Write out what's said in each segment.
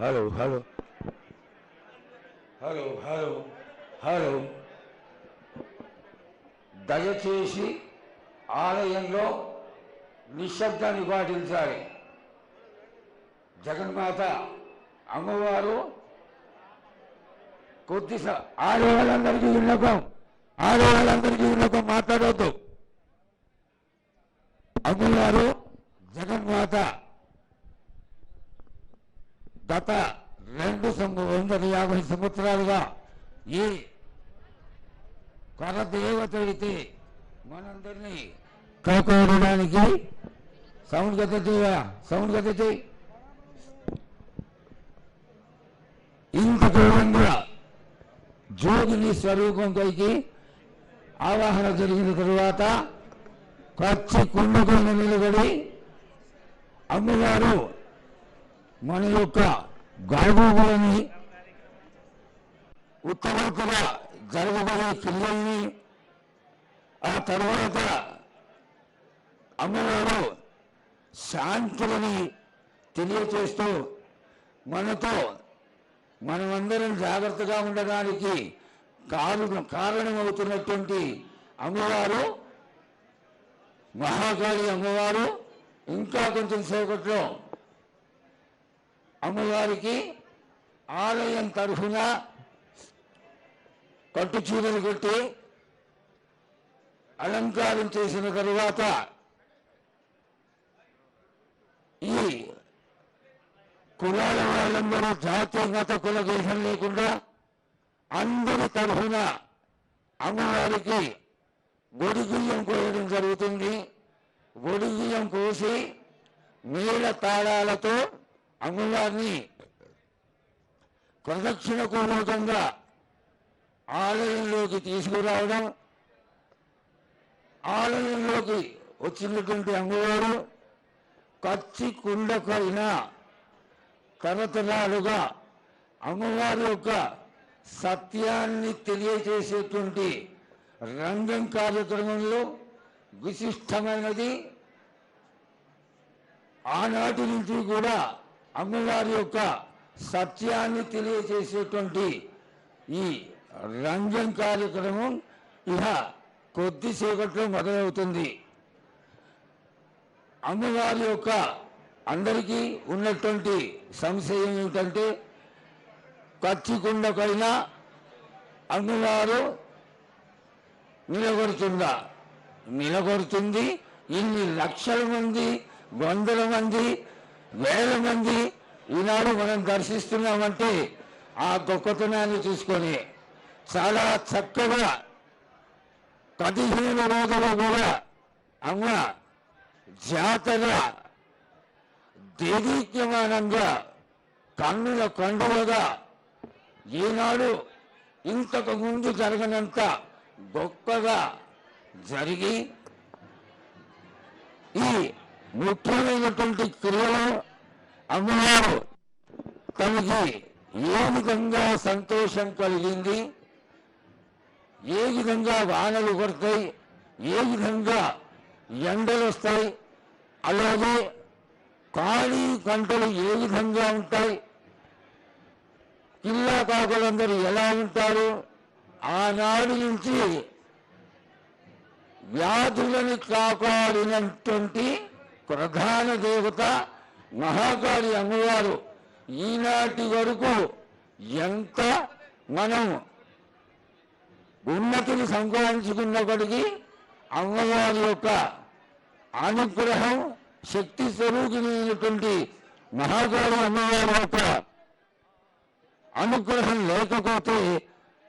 Hello hello hello hello hello దయచేసి ఆలయంలో నిశ్శబ్దాన్ని పాటించాలి. జగన్మాత అమ్మవారు ఆడవాళ్ళందరికీ విన్నపం మాట్లాడవద్దు. అమ్మవారు జగన్మాత గత 250 సంవత్సరాలుగా ఈ కరదేవత అయితే మనందరినీ కాపాడడానికి సౌండ్ గతి ఇంత దూరంగా జోగిని స్వరూపం పైకి ఆవాహన జరిగిన తరువాత కచ్చి కుండకొండ నిలబడి అమ్మవారు మన యొక్క గర్భగుడిని ఉత్తరోత్తర జరగబడే పిల్లల్ని ఆ తర్వాత అమ్మవారు శాంతులని తెలియచేస్తూ మనమందరం జాగ్రత్తగా ఉండడానికి కారణమవుతున్నటువంటి అమ్మవారు మహాకాళి అమ్మవారు ఇంకా కొంచెం సేపట్లో అమ్మవారికి ఆలయం తరఫున కట్టు చీరలు కట్టి అలంకారం చేసిన తరువాత ఈ కులాల వాళ్ళందరూ జాతీయత కుల దేశం లేకుండా అందరి తరఫున అమ్మవారికి గొడిగియ్యం కోయడం జరుగుతుంది. గొడిగియ్యం కోసి మేళ తాళాలతో అమ్మవారిని ప్రదక్షిణ పూర్వకంగా ఆలయంలోకి తీసుకురావడం, ఆలయంలోకి వచ్చినటువంటి అమ్మవారు కచ్చి కుండకైన తరతరాలుగా అమ్మవారి యొక్క సత్యాన్ని తెలియజేసేటువంటి రంగం కార్యక్రమంలో విశిష్టమైనది. ఆనాటి నుంచి కూడా అమ్మవారి యొక్క సత్యాన్ని తెలియజేసేటువంటి ఈ రంగం కార్యక్రమం ఇక కొద్దిసేపట్లో మొదలవుతుంది. అమ్మవారి యొక్క అందరికీ ఉన్నటువంటి సంశయం ఏమిటంటే కచ్చికుండకైనా అమ్మవారు నిలబడుతుంది. ఇన్ని లక్షల మంది, వందల మంది, వేల మంది ఈనాడు మనం దర్శిస్తున్నామంటే ఆ గొప్పతనాన్ని చూసుకొని చాలా చక్కగా 15 రోజులు కూడా అమ్మ జాతర దేదీప్యమానంగా కన్నుల కండువగా ఈనాడు ఇంతకు ముందు జరగనంత గొప్పగా జరిగి ఈ ముఖ్యమైనటువంటి క్రియలో అమ్మవారు తనకి ఏ విధంగా సంతోషం కలిగింది, ఏ విధంగా వానలు పడతాయి, ఏ విధంగా ఎండలు వస్తాయి, అలాగే ఖాళీ గంటలు ఏ విధంగా ఉంటాయి, పిల్లా కాకులందరూ ఎలా ఉంటారు, ఆనాడు నుంచి వ్యాధులను కాపాడినటువంటి ప్రధాన దేవత మహాకాళి అమ్మవారు ఈనాటి వరకు ఎంత మనం ఉన్నతిని సంపాదించుకున్నప్పటికీ అమ్మవారి యొక్క అనుగ్రహం, శక్తి స్వరూపిణైనటువంటి మహాకాళి అమ్మవారి యొక్క అనుగ్రహం లేకపోతే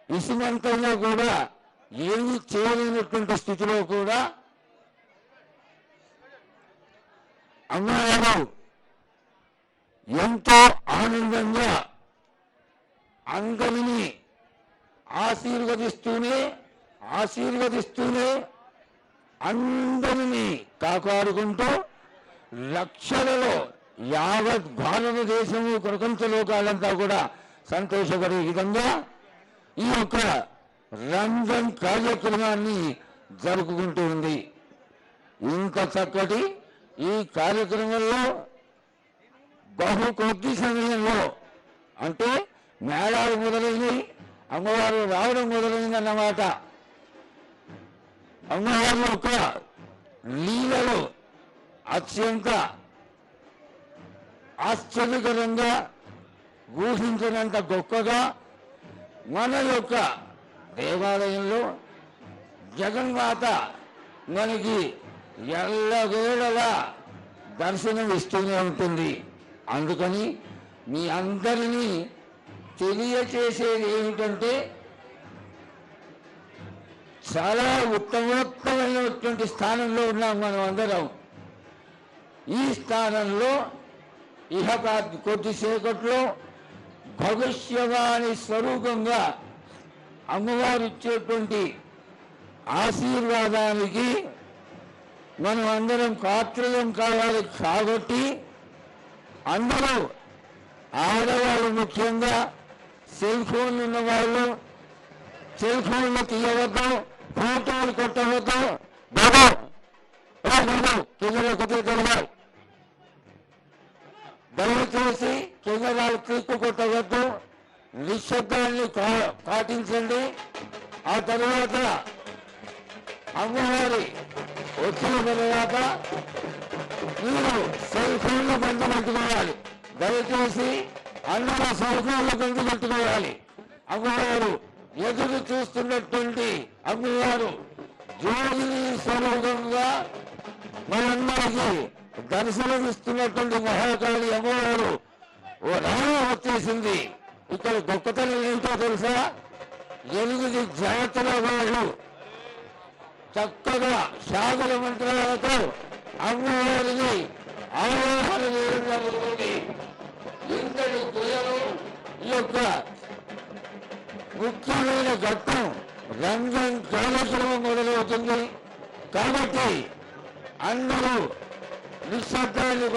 ఇసుమంతంగా కూడా ఏమీ చేయలేనటువంటి స్థితిలో కూడా అమ్మవారు ఎంతో ఆనందంగా అందరినీ ఆశీర్వదిస్తూనే అందరినీ కాపాడుకుంటూ లక్షలలో యావత్ భారతదేశము, ప్రపంచ లోకాలంతా కూడా సంతోషపడే విధంగా ఈ యొక్క రంజాన్ కార్యక్రమాన్ని జరుపుకుంటూ ఉంది. ఇంత చక్కటి ఈ కార్యక్రమంలో బహు కొద్ది సమయంలో అంటే మేళాలు మొదలైనవి, అమ్మవారు రావడం మొదలైందన్నమాట. అమ్మవారి యొక్క లీలలు అత్యంత ఆశ్చర్యకరంగా, ఊహించినంత గొప్పగా మన యొక్క దేవాలయంలో జగన్మాత మనకి ఎల్లవేళలా దర్శనం ఇస్తూనే ఉంటుంది. అందుకని మీ అందరినీ తెలియచేసేది ఏమిటంటే, చాలా ఉత్తమోత్తమైనటువంటి స్థానంలో ఉన్నాం మనం అందరం. ఈ స్థానంలో ఇహ కొద్దిసేపట్లో భవిష్యవాణి స్వరూపంగా అమ్మవారు ఇచ్చేటువంటి ఆశీర్వాదానికి మనం అందరం పాత్రయం కావాలి. కాబట్టి అందరూ ఆడవాళ్ళు ముఖ్యంగా సెల్ ఫోన్లు ఉన్నవాళ్ళు సెల్ ఫోన్లు తీయవద్దు, ఫోటోలు కొట్టవద్దు. దయచేసి కెమెరాలు క్లిక్ కొట్టవద్దు, నిశ్శబ్దాన్ని పాటించండి. ఆ తర్వాత అమ్మవారి వచ్చిన తర్వాత మీరు సెల్ ఫోన్లు బంధు పెట్టుకోవాలి. దయచేసి అందరూ సెల్ ఫోన్లు బంధు పెట్టుకోవాలి. అమ్మవారు ఎదురు చూస్తున్నటువంటి అమ్మవారు జ్యోతిని స్వరూపంగా మనందరికీ దర్శనమిస్తున్నటువంటి మహాకాళి అమ్మవారు ఓ రాణి వచ్చేసింది. ఇక్కడ గొప్పతనం ఏంటో తెలుసా? 8 జాతుల వాళ్ళు చక్కగా శాగల మంత్రాలతో అమ్మవారిని ఆవాహన చేయడం జరుగుతుంది. ఇంతటి పూజలు ఈ యొక్క ముఖ్యమైన ఘట్టం రంగం కార్యక్రమం మొదలవుతుంది. కాబట్టి అందరూ నిశ్శబ్దాన్ని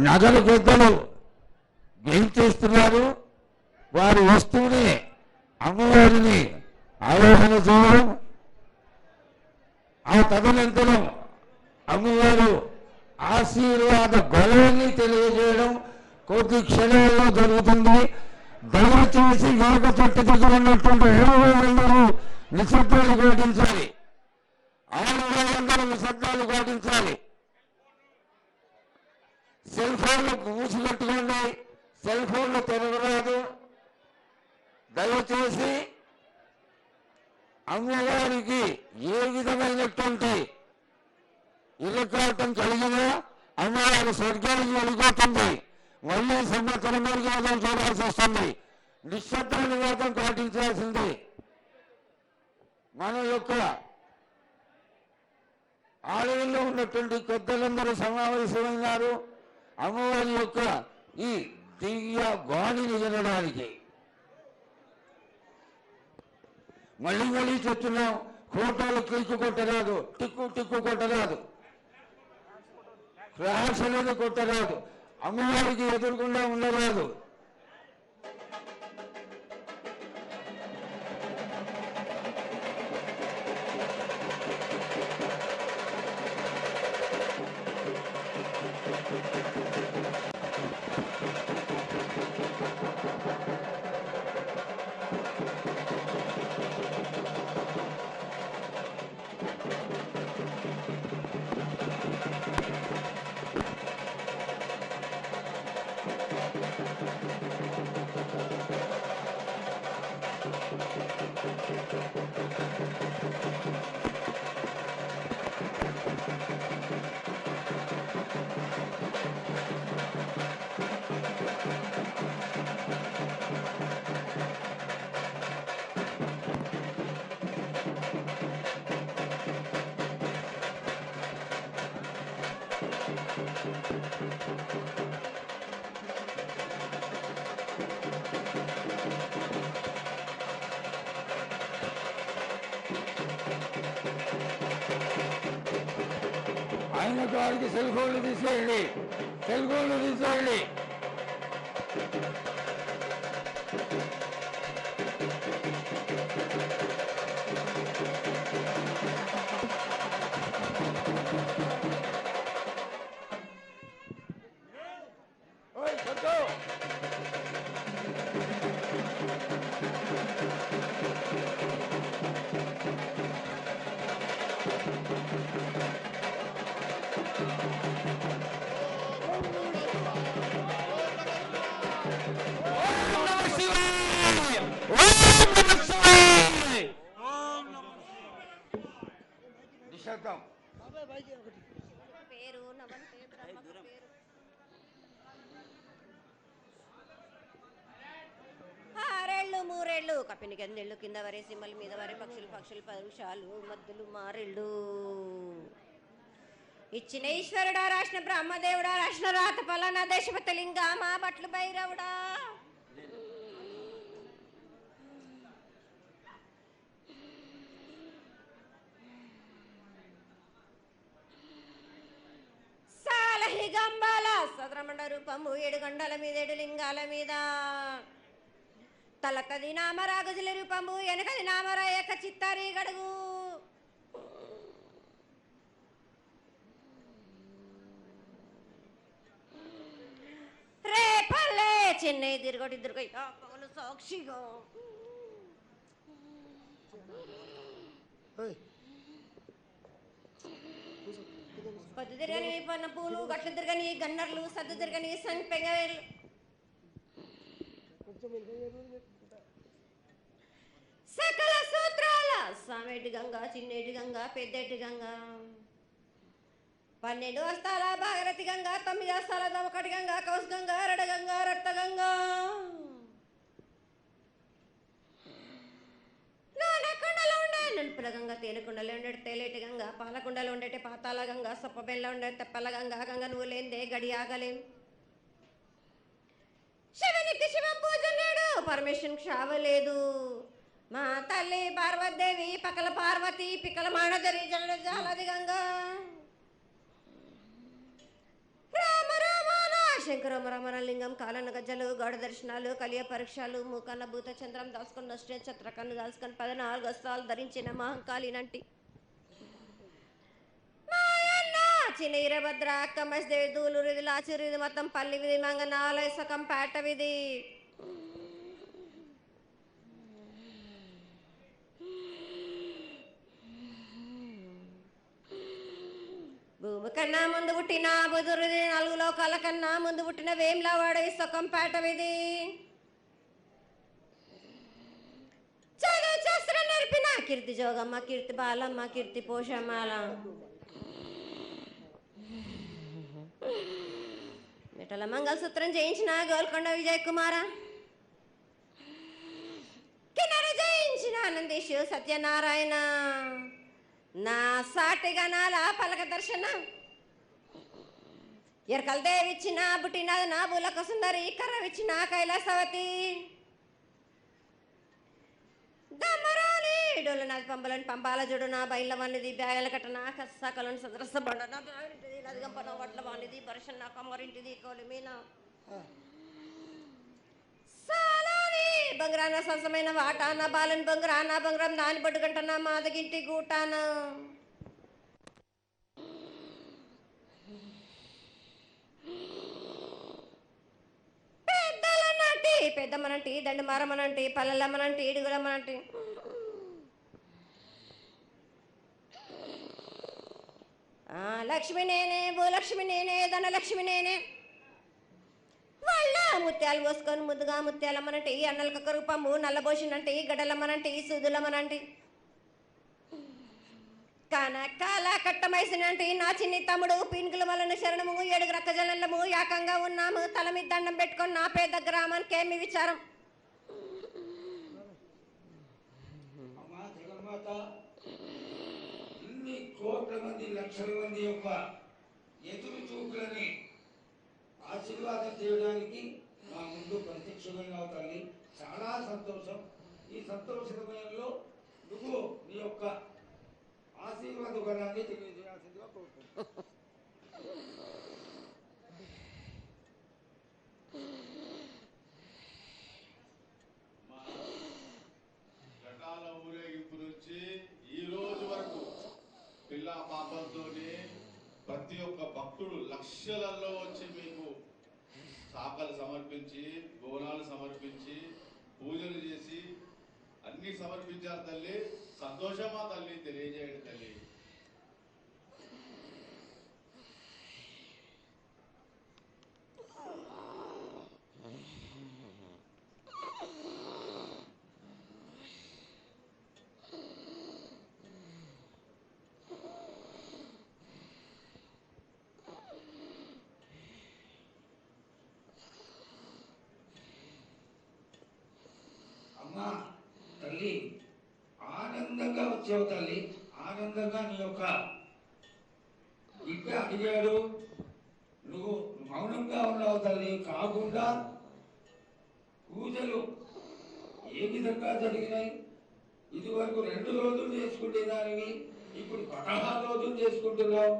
నగర పెద్దలు గెలిచేస్తున్నారు. వారు వస్తూనే అమ్మవారిని ఆవాహన చేయడం, ఆ తదనంతరం అమ్మవారు ఆశీర్వాద బలాన్ని తెలియజేయడం కొద్ది క్షణాల్లో జరుగుతుంది. దయచేసి యోగ చెట్టు దగ్గర ఉన్నటువంటి 7,000 నిశ్శబ్దాలు పాటించాలి. 6,000 నిశ్శబ్దాలు పాటించాలి. సెల్ ఫోన్లు మూసిపెట్టుకోండి, సెల్ ఫోన్లు తిరగరాదు. దయచేసి అమ్మవారికి ఏ విధమైనటువంటి ఇరకాటం కలిగినా అమ్మవారి స్వర్గానికి వెళ్ళిపోతుంది. మళ్ళీ సంవత్సరం మార్గం చూడాల్సి వస్తుంది. నిశ్శబ్దాన్ని మాత్రం పాటించాల్సింది. మన యొక్క ఆలయంలో ఉన్నటువంటి పెద్దలందరూ సమావేశమైనారు అమ్మవారి యొక్క ఈ దివ్య వాణిని వినడానికి. మళ్ళీ మళ్ళీ చెప్తున్నాం, ఫోటోలు క్లిక్కు కొట్టరాదు, టిక్కు కొట్టరాదు, ఫ్లాష్ అనేది కొట్టరాదు, అమ్మవారికి ఎదురుకుండా ఉండరాదు. ఆయన వారికి సెల్ ఫోన్లు తీసేయండి, సెల్ ఫోన్లు తీసేయండి. మూరేళ్ళు కప్పిని గందెళ్ళు కింద వరే సింహల మీద వరే పక్షులు పరుషాలు మద్దులు మారెళ్ళు ఇచ్చిన ఈశ్వరుడా రాసిన బ్రహ్మదేవుడా రాసిన రాత పలానా దేశపతి లింగా మా బట్లు భైరవుడా సాలహి గంబాల సద్రమండ రూపము 7 గండల మీద 7 లింగాల మీద తలకది నామరా గజల రూపము వెనకది నామరా ఏక చిత్తారి గడుగు రేపల్లే చెన్నై తిరుగొట్టి పగలు సాక్షిగా పొద్దు తిరగని పన్న పూలు గట్లు తిరగని గన్నర్లు సద్దు తిరగని సంపెంగలు సకల సూత్రాల సామేటి గంగా చిన్నేటి గంగా పెద్దేటి గంగా 12 హస్తాల భాగరథి గంగా 9 హస్తాల దవకటి గంగా కౌస్ గంగా రడ గంగా రక్త గంగా నానకొండలో ఉండే నలుపుల గంగా తేనెకొండలో ఉండే తేలేటి గంగా పాలకొండలో ఉండేటి పాతాల గంగా సొప్పబెల్ల ఉండే తెప్పల గంగా గంగ నువ్వు లేందే గడి ఆగలేం శివునికి శివం పూజ లేడు పరమేశ్వరునికి క్షావలేదు మా తల్లి పార్వతీదేవి పకల పార్వతి పికల మానదరి జల జాలది గంగా రామ రామాన శంకర రమణ లింగం కాలన గజ్జలు గౌడ దర్శనాలు కలియ పరీక్షలు మూకన్న భూత చంద్రం దాల్చుకొని నష్ట ఛత్రకన్ను దాల్చుకొని 14 హస్తాలు ధరించిన మహంకాళినంటి చిన్న ఈరభద్ర కమస్దేవి దూలూరిది లాచిరిది మొత్తం పల్లి విధి మంగనాలయ సకం పేట విధి భూమి కన్నా ముందు పుట్టిన బుధురిది 4 లోకాల కన్నా ముందు పుట్టిన వేమ్లవాడ సకం పేట విధి చదువు శాస్త్రం నేర్పిన కీర్తి జోగమ్మ కీర్తి బాలమ్మ కీర్తి పోషమాల మెటల మంగళసూత్రం చేయించిన గోల్కొండ విజయ్ కుమార కిన్నెర జయించిన ఆనందేశు సత్యనారాయణ నా సాటిగా నాల పలక దర్శన ఎరకల దేవిచ్చిన బుట్టినది నా బులక సుందరి కర్రవిచ్చిన కైలాసవతి దమ్మరాని డోలనాథ్ పంపలని పంపాల జుడు నా బయల వన్నిది బ్యాగల కట్ట నా కసకలను సదరస బండ నా బ్యాగింటిది లదిగంపన వడ్ల వానిది బర్షన్ నా కమ్మరింటిది కోలిమీన సాలాని బంగ్రాన సరసమైన వాటాన బాలని బంగ్రాన బంగ్రం దాని బొడ్డు గంటన మాదగింటి గూటాన పెద్దమ్మనంటి దండు మారమ్మనంటి పల్లెల్లమ్మనంటి ఇడుగులమ్మనంటి లక్ష్మి నేనే భూలక్ష్మి నేనే ధనలక్ష్మి నేనే వాళ్ళ ముత్యాలు పోసుకొని ముద్దుగా ముత్యాలమ్మనంటి అన్నలకు కరుపమ్ము నల్లబోసినంటి గడ్డలమ్మనంటి సూదులమ్మనంటి కనకాల కట్టమైసినంటి నా చిన్ని తమ్ముడు పీనుగుల వలన శరణము 7 రక్కజనలము ఏకంగా ఉన్నాము తల మీద దండం పెట్టుకొని నా పెద్ద గ్రామానికి ఏమి విచారం. ఇన్ని కోట్ల మంది లక్షల మంది యొక్క ఎదురు చూపులని ఆశీర్వాదం చేయడానికి మా ముందు ప్రత్యక్షంగా తల్లి చాలా సంతోషం. ఈ సంతోష సమయంలో నువ్వు నీ యొక్క ఆశీర్వాద బలాన్ని తెలియజేయాల్సిందిగా కోరుకుంటున్నాను. ఘటాల ఊరేగింపు నుంచి ఈ రోజు వరకు పిల్ల పాపంతోనే ప్రతి ఒక్క భక్తుడు లక్షలలో వచ్చి మీకు శాఖలు సమర్పించి బోనాలు సమర్పించి పూజలు చేసి అన్ని సమర్పించారు తల్లి. సంతోషమా తల్లి తెలియజేయండి తల్లి. అమ్మా తల్లి ఆనందంగా వచ్చావు తల్లి. ఆనందంగా నీ యొక్క బిడ్డ అడిగాడు, నువ్వు మౌనంగా ఉన్నావు తల్లి. కాకుండా పూజలు ఏ విధంగా జరిగినాయి? ఇదివరకు 2 రోజులు చేసుకునేదానివి, ఇప్పుడు 16 రోజులు చేసుకుంటున్నావు.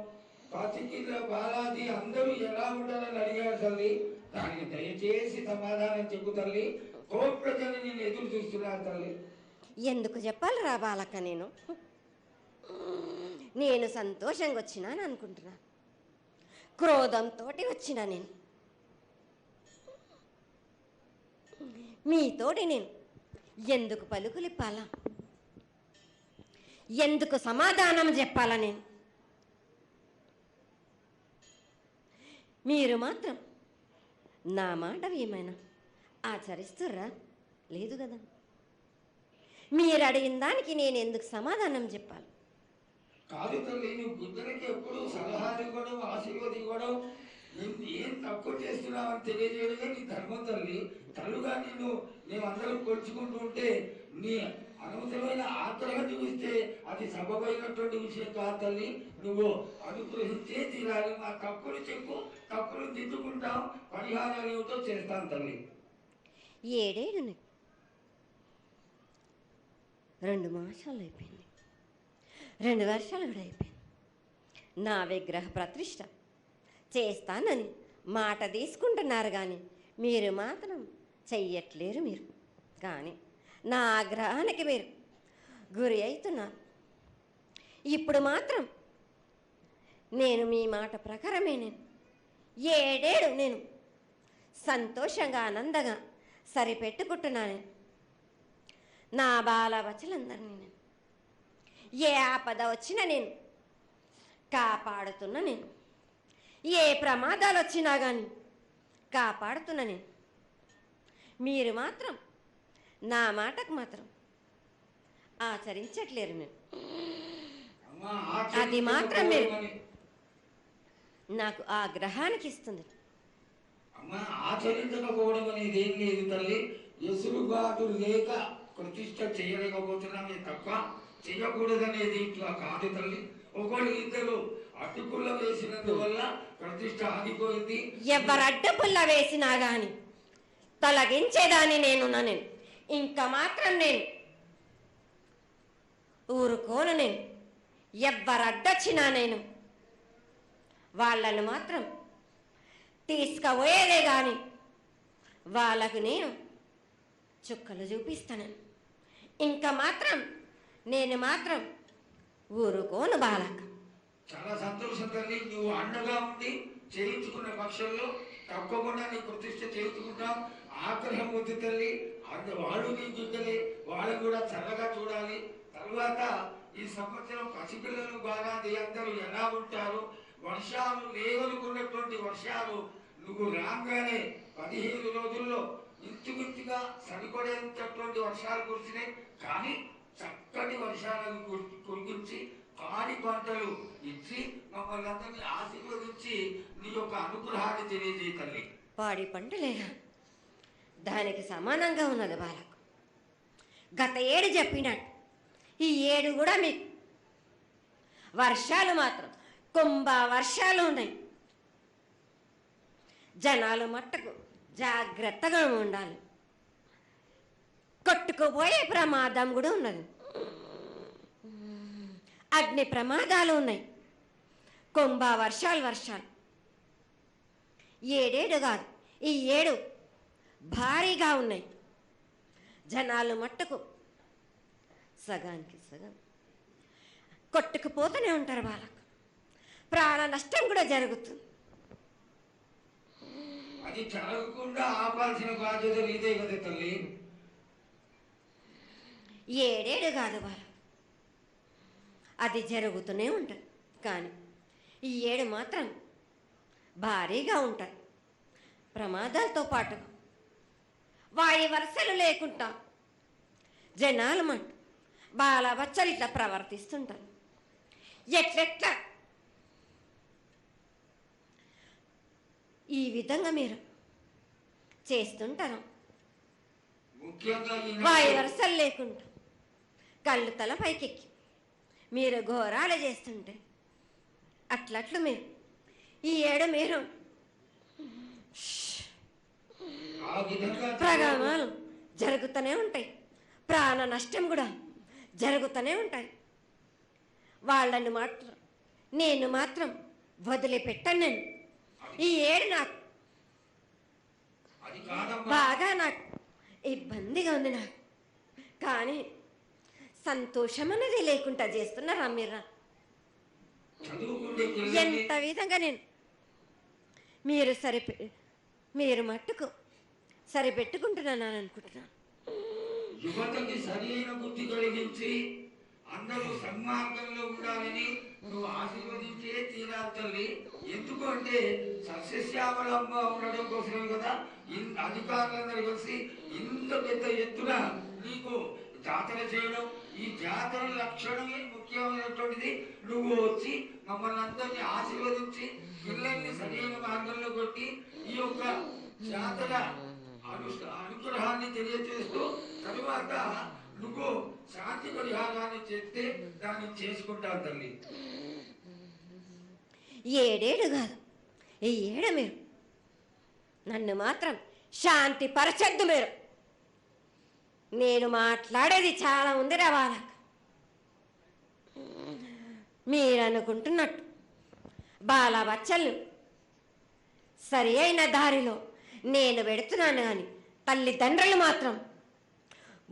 పసికిల బాలాజీ అందరూ ఎలా ఉండాలని అడిగారు తల్లి. దానికి దయచేసి సమాధానం చెప్పు తల్లి. కోట్ల జనం నేను ఎదురు చూస్తున్నారు తల్లి. ఎందుకు చెప్పాలి రా బాలక్క, నేను సంతోషంగా వచ్చినాను అనుకుంటున్నా, క్రోధంతో వచ్చినా నేను మీతోటి నేను ఎందుకు పలుకులిప్పాలా, ఎందుకు సమాధానం చెప్పాలా? నేను మీరు మాత్రం నా మాట ఏమైనా ఆచరిస్తుర్రా? లేదు కదా. మీరు అడిగిన దానికి నేను ఎందుకు సమాధానం చెప్పాలి? కాదు తల్లి, నువ్వు బిడ్డలకి ఎప్పుడు సలహాలు ఇవ్వడం, ఆశీర్వాదం ఇవ్వడం, ఏం తక్కువ చేస్తున్నావని తెలియజేయడమే నీ ధర్మం తల్లి. తల్లుగా మేమందరం కొలుచుకుంటూ ఉంటే నీ అనవసరమైన ఆగ్రహం చూపిస్తే అది సబబైనటువంటి విషయం కాదు తల్లి. నువ్వు అనుగ్రహించే తీరాలి. మా తప్పులు చెప్పు, తప్పులు దిద్దుకుంటాం, పరిహారాలు ఏమిటో చేస్తాను తల్లి. 7 ఏళ్ళు 2 మాసాలు అయిపోయింది, 2 వర్షాలు కూడా అయిపోయింది. నా విగ్రహ ప్రతిష్ఠ చేస్తానని మాట తీసుకుంటున్నారు కానీ మీరు మాత్రం చెయ్యట్లేరు. మీరు కానీ నా ఆగ్రహానికి మీరు గురి అవుతున్నారు. ఇప్పుడు మాత్రం నేను మీ మాట ప్రకారమే నేను 7 ఏళ్ళు నేను సంతోషంగా ఆనందంగా సరిపెట్టుకుంటున్నాను. నా బాలవచలందరినీ నేను ఏ ఆపద వచ్చినా నేను కాపాడుతున్నా. నేను ఏ ప్రమాదాలు వచ్చినా కానీ కాపాడుతున్నా. నేను మీరు మాత్రం నా మాటకు మాత్రం ఆచరించట్లేరు. మీరు అది మాత్రం మీరు నాకు ఆగ్రహానికి ఇస్తుంది. అమ్మా, ఆచరించకపోవడం అనేది ఏం లేదు తల్లి. ఎసురుబాటు లేక ప్రతిష్ట చేయలేకపోతున్నామే తప్ప చేయకూడదనేది ఇట్లా కాదు తల్లి. ఒకళ్ళు ఇద్దరు అడ్డుపుల్ల వేసినందువల్ల ప్రతిష్ట ఆగిపోయింది. ఎవరు అడ్డుపుల్ల వేసినా గాని తొలగించేదాన్ని నేను. ఇంకా మాత్రం నేను ఊరుకోను. నేను ఎవరు అడ్డొచ్చినా నేను వాళ్ళను మాత్రం తీసుకుపోయేదే కానీ వాళ్ళకు నేను చుక్కలు చూపిస్తాను. ఇంకా మాత్రం నేను మాత్రం ఊరుకోను బాలక్క. చాలా సంతోషం తల్లి. నువ్వు అండగా ఉండి చేయించుకున్న పక్షంలో తప్పకుండా నీ ప్రతిష్ట చేయించుకుంటాం. ఆగ్రహం వద్దు తల్లి, వాళ్ళు నీ బిడ్డలే, వాళ్ళని కూడా చల్లగా చూడాలి. తర్వాత ఈ సంవత్సరం పసిపిల్లలు బాగా అందరూ ఎలా ఉంటారు, వర్షాలు లేవనుకున్నటువంటి వర్షాలు నువ్వు రాగానే 15 రోజుల్లో ఇంచుమించుగా సరిపడేటటువంటి వర్షాలు కురిసినాయి. కానీ చక్కటి వర్షాలను కురిపించి పాడి పంటలు ఇచ్చి మమ్మల్ని అందరినీ ఆశీర్వదించి నీ యొక్క అనుగ్రహాన్ని తెలియజేయ తల్లి. పాడి పంటలేగా దానికి సమానంగా ఉన్నది బాలకు. గత ఏడు చెప్పినట్టు ఈ ఏడు కూడా మీకు వర్షాలు మాత్రం కుంభ వర్షాలు ఉన్నాయి. జనాలు మట్టుకు జాగ్రత్తగా ఉండాలి. కొట్టుకుపోయే ప్రమాదం కూడా ఉన్నది. అగ్ని ప్రమాదాలు ఉన్నాయి. కుంభ వర్షాలు ఏడేడు కాదు, ఈ ఏడు భారీగా ఉన్నాయి. జనాలు మట్టుకు సగానికి సగం కొట్టుకుపోతూనే ఉంటారు. వాళ్ళకు ప్రాణ నష్టం కూడా జరుగుతుంది. అది జరగకుండా ఆపాల్సిన బాధ్యత నీదే కదా తల్లి. ఏడేడు కాదు వాళ్ళు, అది జరుగుతూనే ఉంటుంది. కానీ ఈ ఏడు మాత్రం భారీగా ఉంటుంది. ప్రమాదాలతో పాటు వాయు వరుసలు లేకుండా జనాలు మట్టు బాలబచ్చలు ఇట్లా ప్రవర్తిస్తుంటారు. ఎట్లెట్లా ఈ విధంగా మీరు చేస్తుంటారు. వాయు వరుసలు లేకుండా కళ్ళు తల పైకెక్కి మీరు ఘోరాలు చేస్తుంటే అట్లట్లు మీరు ఈ ఏడు మీరు ప్రమాదాలు జరుగుతూనే ఉంటాయి. ప్రాణ నష్టం కూడా జరుగుతూనే ఉంటాయి. వాళ్ళని మాత్రం నేను మాత్రం వదిలిపెట్టాను. నేను ఈ ఏడు నాకు బాగా నాకు ఇబ్బందిగా ఉంది. నాకు కానీ సంతోషం అనేది లేకుండా చేస్తున్నారా మీరు? ఎంత విధంగా నేను మీరు మట్టుకు సరిపెట్టుకుంటున్నాను అనుకుంటున్నాను. యువతకి సరైన బుద్ధి కలిగించి అందరూ సన్మార్గంలో ఉండాలని నువ్వు ఆశీర్వదించే తీరాలి తల్లి. ఎందుకంటే సస్యశ్యామలంగా ఉండడం కోసమే కదా అధికారులందరూ కలిసి ఇంత పెద్ద ఎత్తున నీకు జాతర చేయడం. ఈ జాతర లక్షణమే ముఖ్యమైనటువంటిది. నువ్వు వచ్చి మమ్మల్ని అందరినీ ఆశీర్వదించి పిల్లల్ని సరైన మార్గంలో కొట్టి ఈ యొక్క జాతర అనుగ్రహాన్ని తెలియజేస్తూ తరువాత నువ్వు శాంతి పరిహారాన్ని చేస్తే దాన్ని చేసుకుంటావు తల్లి. ఏడేడు కాదు, ఈ ఏడు మీరు నన్ను మాత్రం శాంతి పరచద్దు. నేను మాట్లాడేది చాలా ఉంది రా వాళ్ళకు. మీరు అనుకుంటున్నట్టు బాలబచ్చలు సరి అయిన దారిలో నేను పెడుతున్నాను. కానీ తల్లిదండ్రులు మాత్రం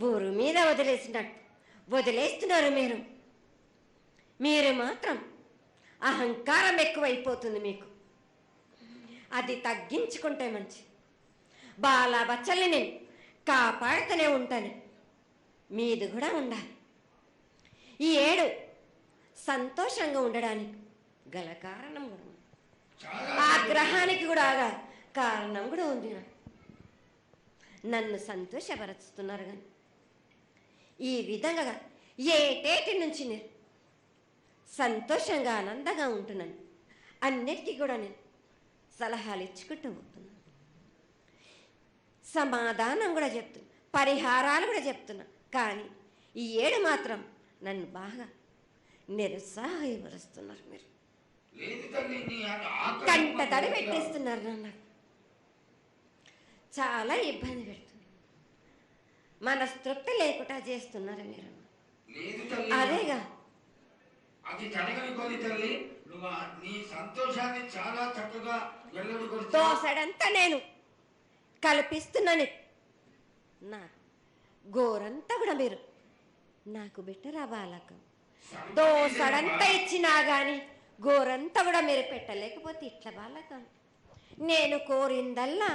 ఊరు మీద వదిలేస్తున్నారు. మీరు మాత్రం అహంకారం ఎక్కువైపోతుంది మీకు. అది తగ్గించుకుంటే మంచి. బాలబచ్చల్ని నేను కాపాడుతూనే ఉంటాను. మీది కూడా ఉండాలి. ఈ ఏడు సంతోషంగా ఉండడానికి గల కారణం కూడా ఉంది. ఆగ్రహానికి కూడా కారణం కూడా ఉంది. నన్ను సంతోషపరుస్తున్నారు. కానీ ఈ విధంగా ఏటేటి నుంచి నేను సంతోషంగా ఆనందంగా ఉంటున్నాను. అన్నిటికీ కూడా నేను సలహాలు ఇచ్చుకుంటూ పోతున్నాను. సమాధానం కూడా చెప్తున్నా, పరిహారాలు కూడా చెప్తున్నా. కానీ ఈ ఏడు మాత్రం నన్ను బాగా నిరుత్సాహపరుస్తున్నారు. మీరు కంట తడి పెట్టేస్తున్నారు. నన్ను చాలా ఇబ్బంది పెడుతున్నారు. మనస్తృప్తి లేకుండా చేస్తున్నారు మీరు. అదేగా అది జరగని పని తల్లి. నువ్వు నీ సంతోషాన్ని చాలా చక్కగా దోసడంతా నేను కల్పిస్తున్నాను. నా గోరంతా కూడా మీరు నాకు బెట్టరా బాలకం. దోసడంతా ఇచ్చినా గాని గోరంతా కూడా మీరు పెట్టలేకపోతే ఇట్లా బాలక నేను కోరిందల్లా